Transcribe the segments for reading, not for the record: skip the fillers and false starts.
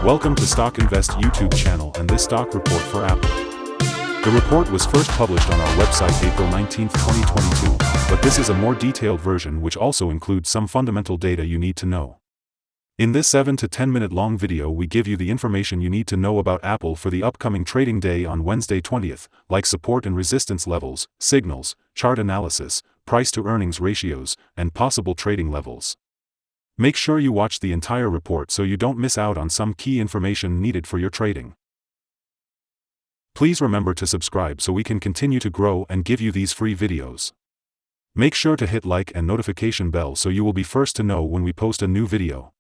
Welcome to StockInvest YouTube channel and this stock report for Apple. The report was first published on our website April 19, 2022, but this is a more detailed version which also includes some fundamental data you need to know. In this 7 to 10 minute long video we give you the information you need to know about Apple for the upcoming trading day on Wednesday 20th, like support and resistance levels, signals, chart analysis, price to earnings ratios, and possible trading levels. Make sure you watch the entire report so you don't miss out on some key information needed for your trading. Please remember to subscribe so we can continue to grow and give you these free videos. Make sure to hit like and notification bell so you will be first to know when we post a new video.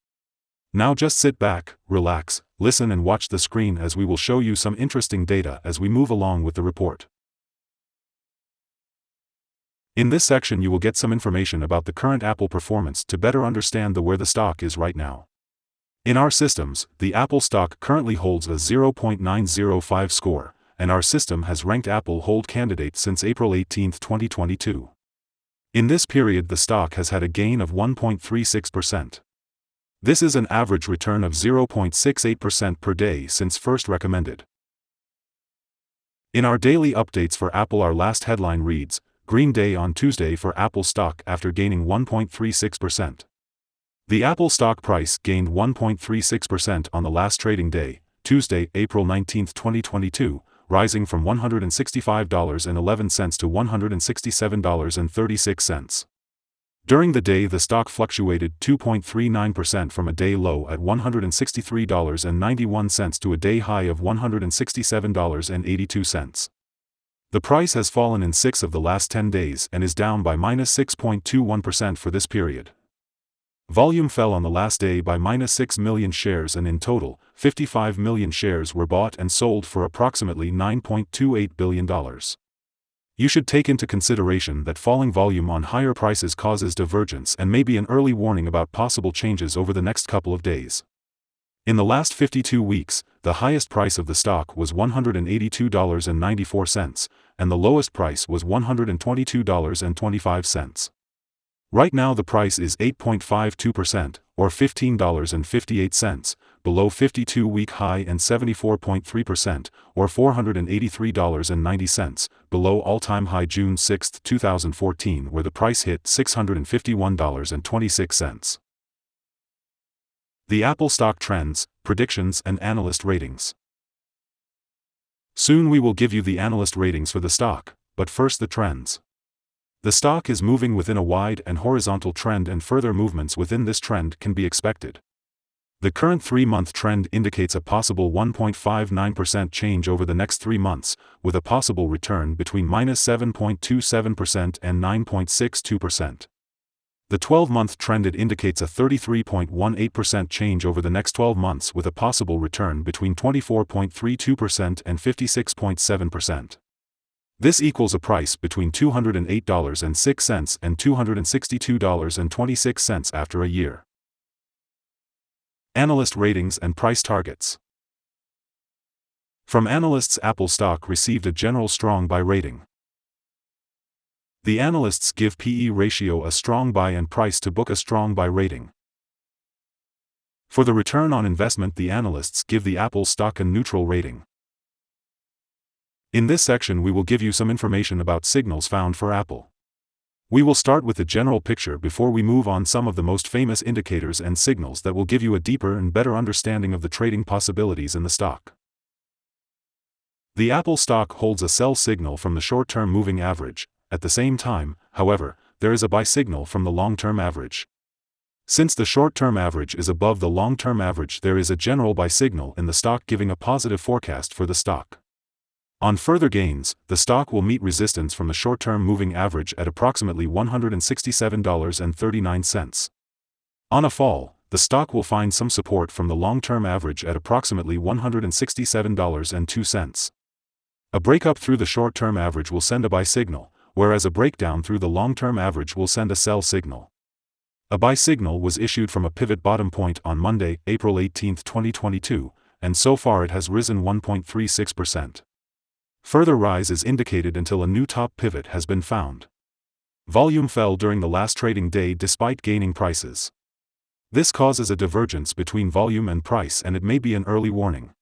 Now just sit back, relax, listen and watch the screen as we will show you some interesting data as we move along with the report. In this section you will get some information about the current Apple performance to better understand where the stock is right now. In our systems, the Apple stock currently holds a 0.905 score, and our system has ranked Apple hold candidate since April 18, 2022. In this period the stock has had a gain of 1.36%. This is an average return of 0.68% per day since first recommended. In our daily updates for Apple, our last headline reads, Green Day on Tuesday for Apple stock after gaining 1.36%. The Apple stock price gained 1.36% on the last trading day, Tuesday, April 19, 2022, rising from $165.11 to $167.36. During the day the stock fluctuated 2.39% from a day low at $163.91 to a day high of $167.82. The price has fallen in 6 of the last 10 days and is down by -6.21% for this period. Volume fell on the last day by -6 million shares and in total, 55 million shares were bought and sold for approximately $9.28 billion. You should take into consideration that falling volume on higher prices causes divergence and may be an early warning about possible changes over the next couple of days. In the last 52 weeks, the highest price of the stock was $182.94, and the lowest price was $122.25. Right now the price is 8.52%, or $15.58, below 52-week high and 74.3%, or $483.90, below all-time high June 6, 2014 where the price hit $651.26. The Apple stock trends, predictions and analyst ratings. Soon we will give you the analyst ratings for the stock, but first the trends. The stock is moving within a wide and horizontal trend and further movements within this trend can be expected. The current 3-month trend indicates a possible 1.59% change over the next 3 months, with a possible return between -7.27% and 9.62%. The 12-month trend indicates a 33.18% change over the next 12 months with a possible return between 24.32% and 56.7%. This equals a price between $208.06 and $262.26 after a year. Analyst ratings and price targets. From analysts, Apple stock received a general strong buy rating. The analysts give P/E ratio a strong buy and price to book a strong buy rating. For the return on investment the analysts give the Apple stock a neutral rating. In this section we will give you some information about signals found for Apple. We will start with the general picture before we move on some of the most famous indicators and signals that will give you a deeper and better understanding of the trading possibilities in the stock. The Apple stock holds a sell signal from the short-term moving average. At the same time, however, there is a buy signal from the long-term average. Since the short-term average is above the long-term average, there is a general buy signal in the stock giving a positive forecast for the stock. On further gains, the stock will meet resistance from the short-term moving average at approximately $167.39. On a fall, the stock will find some support from the long-term average at approximately $167.02. A breakup through the short-term average will send a buy signal, whereas a breakdown through the long-term average will send a sell signal. A buy signal was issued from a pivot bottom point on Monday, April 18, 2022, and so far it has risen 1.36%. Further rise is indicated until a new top pivot has been found. Volume fell during the last trading day despite gaining prices. This causes a divergence between volume and price, and it may be an early warning.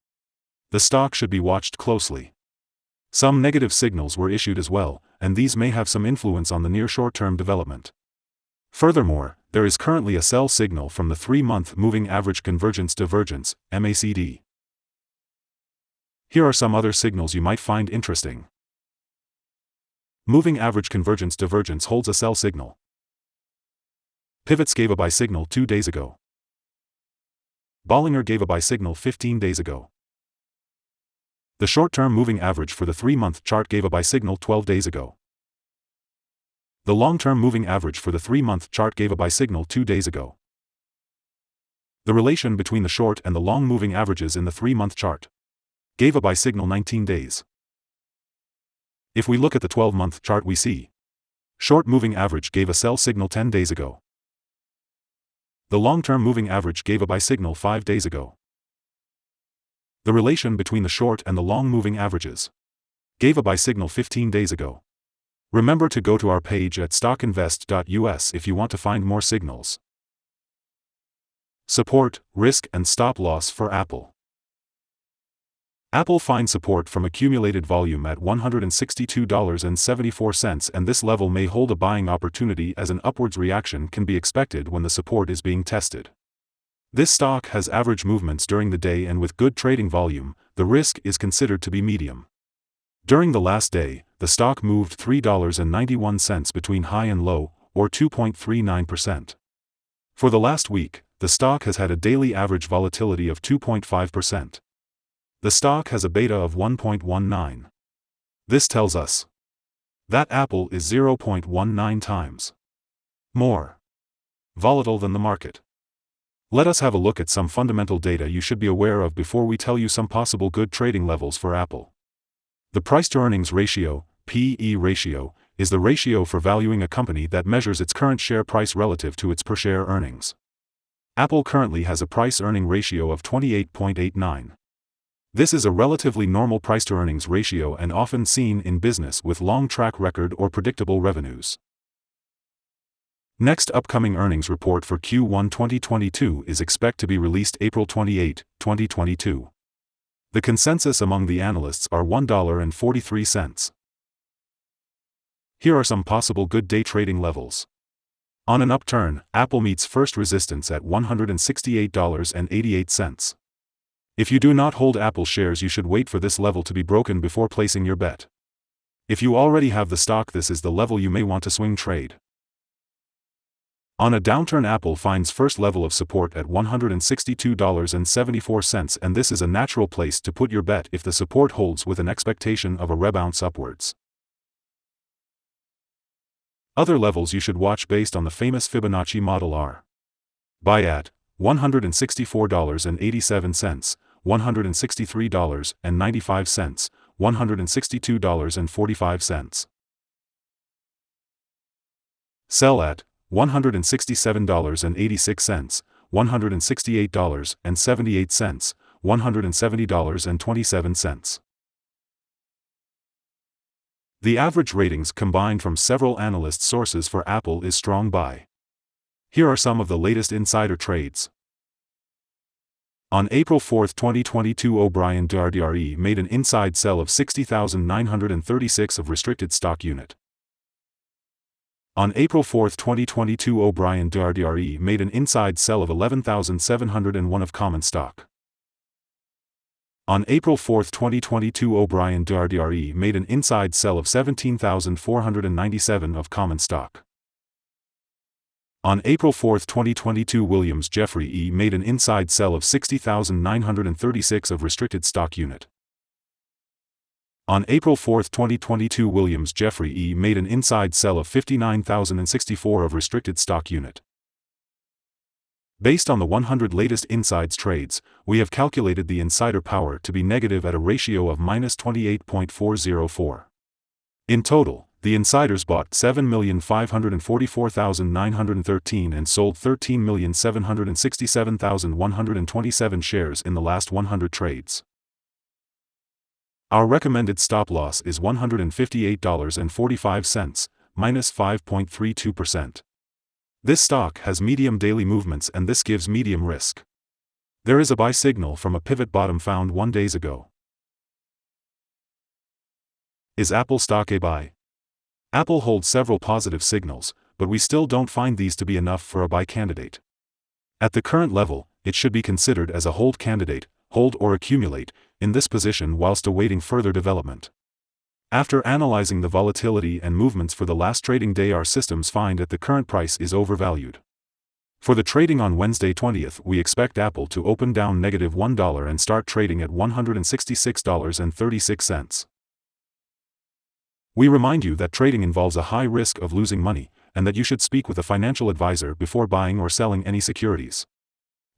The stock should be watched closely. Some negative signals were issued as well, and these may have some influence on the near short-term development. Furthermore, there is currently a sell signal from the 3-month Moving Average Convergence Divergence, MACD. Here are some other signals you might find interesting. Moving Average Convergence Divergence holds a sell signal. Pivots gave a buy signal 2 days ago. Bollinger gave a buy signal 15 days ago. The short-term moving average for the 3-month chart gave a buy signal 12 days ago. The long-term moving average for the 3-month chart gave a buy signal 2 days ago. The relation between the short and the long moving averages in the 3-month chart gave a buy signal 19 days. If we look at the 12-month chart, we see short moving average gave a sell signal 10 days ago. The long-term moving average gave a buy signal 5 days ago. The relation between the short and the long moving averages gave a buy signal 15 days ago. Remember to go to our page at StockInvest.us if you want to find more signals. Support, risk and stop loss for Apple. Apple finds support from accumulated volume at $162.74, and this level may hold a buying opportunity as an upwards reaction can be expected when the support is being tested. This stock has average movements during the day, and with good trading volume, the risk is considered to be medium. During the last day, the stock moved $3.91 between high and low, or 2.39%. For the last week, the stock has had a daily average volatility of 2.5%. The stock has a beta of 1.19. This tells us that Apple is 0.19 times more volatile than the market. Let us have a look at some fundamental data you should be aware of before we tell you some possible good trading levels for Apple. The price-to-earnings ratio, P/E ratio, is the ratio for valuing a company that measures its current share price relative to its per-share earnings. Apple currently has a price-earning ratio of 28.89. This is a relatively normal price-to-earnings ratio and often seen in business with long track record or predictable revenues. Next upcoming earnings report for Q1 2022 is expected to be released April 28, 2022. The consensus among the analysts are $1.43. Here are some possible good day trading levels. On an upturn, Apple meets first resistance at $168.88. If you do not hold Apple shares, you should wait for this level to be broken before placing your bet. If you already have the stock, this is the level you may want to swing trade. On a downturn, Apple finds first level of support at $162.74, and this is a natural place to put your bet if the support holds with an expectation of a rebound upwards. Other levels you should watch based on the famous Fibonacci model are: buy at $164.87, $163.95, $162.45. Sell at $167.86, $168.78, $170.27. The average ratings combined from several analyst sources for Apple is strong buy. Here are some of the latest insider trades. On April 4, 2022, O'Brien DRDRE made an inside sell of 60,936 of restricted stock unit. On April 4, 2022, O'Brien DRDRE made an inside sell of 11,701 of common stock. On April 4, 2022, O'Brien DRDRE made an inside sell of 17,497 of common stock. On April 4, 2022, Williams Jeffrey E. made an inside sell of 60,936 of restricted stock unit. On April 4, 2022, Williams Jeffrey E. made an inside sell of 59,064 of restricted stock unit. Based on the 100 latest insides trades, we have calculated the insider power to be negative at a ratio of -28.404. In total, the insiders bought 7,544,913 and sold 13,767,127 shares in the last 100 trades. Our recommended stop loss is $158.45, -5.32%. This stock has medium daily movements and this gives medium risk. There is a buy signal from a pivot bottom found 1 day ago. Is Apple stock a buy? Apple holds several positive signals, but we still don't find these to be enough for a buy candidate. At the current level, it should be considered as a hold candidate, hold or accumulate, in this position whilst awaiting further development. After analyzing the volatility and movements for the last trading day, our systems find that the current price is overvalued. For the trading on Wednesday 20th, we expect Apple to open down -$1 and start trading at $166.36. We remind you that trading involves a high risk of losing money, and that you should speak with a financial advisor before buying or selling any securities.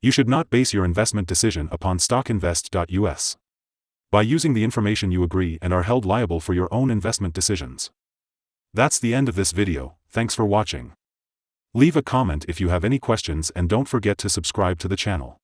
You should not base your investment decision upon StockInvest.us. By using the information you agree and are held liable for your own investment decisions. That's the end of this video. Thanks for watching. Leave a comment if you have any questions and don't forget to subscribe to the channel.